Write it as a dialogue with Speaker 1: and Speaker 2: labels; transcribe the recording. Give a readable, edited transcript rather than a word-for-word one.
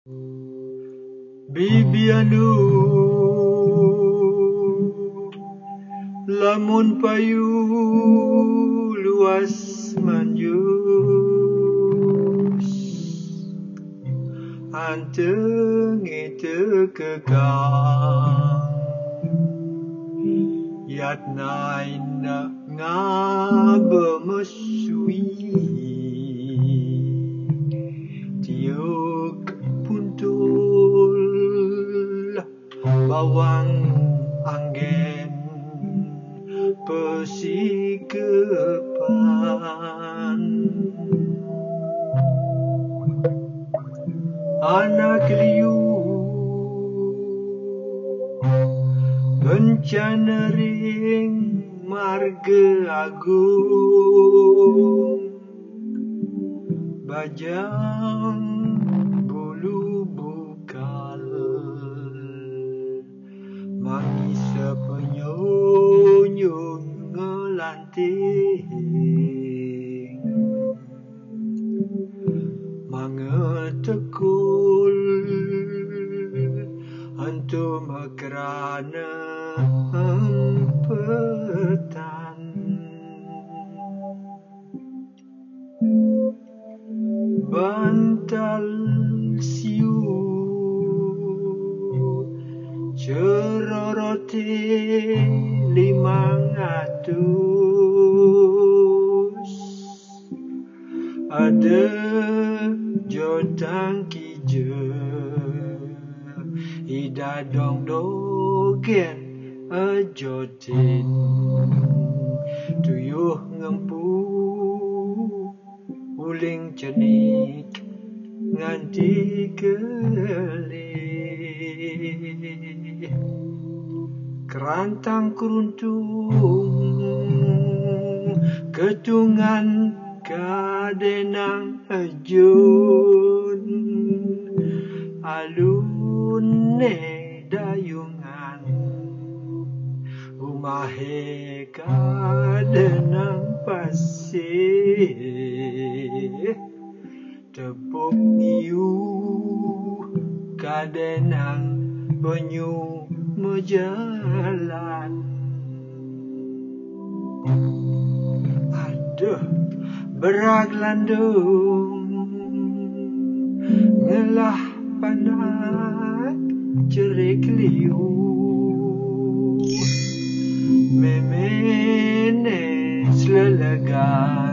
Speaker 1: Bibi Anu, lamun payu luwas manjus, antengè tekekang, yatnanin ngabe meswi, tiyuk puntul, bawang anggèn, pesikepan, anak bencana ring marga agung, bajang, bulu, bukal, mangisep, nyonyo, ngelanting, mangetekul, ento mekrana, empetan, bantal siu, cerorote 500, ada jotang kije, ida dong dogen ajotin, tuyuh ngempu uling cenik nganti kelih, kerantang keruntung ketungan kadenang ajun, alune dayungan umahe kadenang pasir, tepuk iu kadenang penyu mejalan. Aduh, berak landung ngelah panak cerik liu, memene selelegan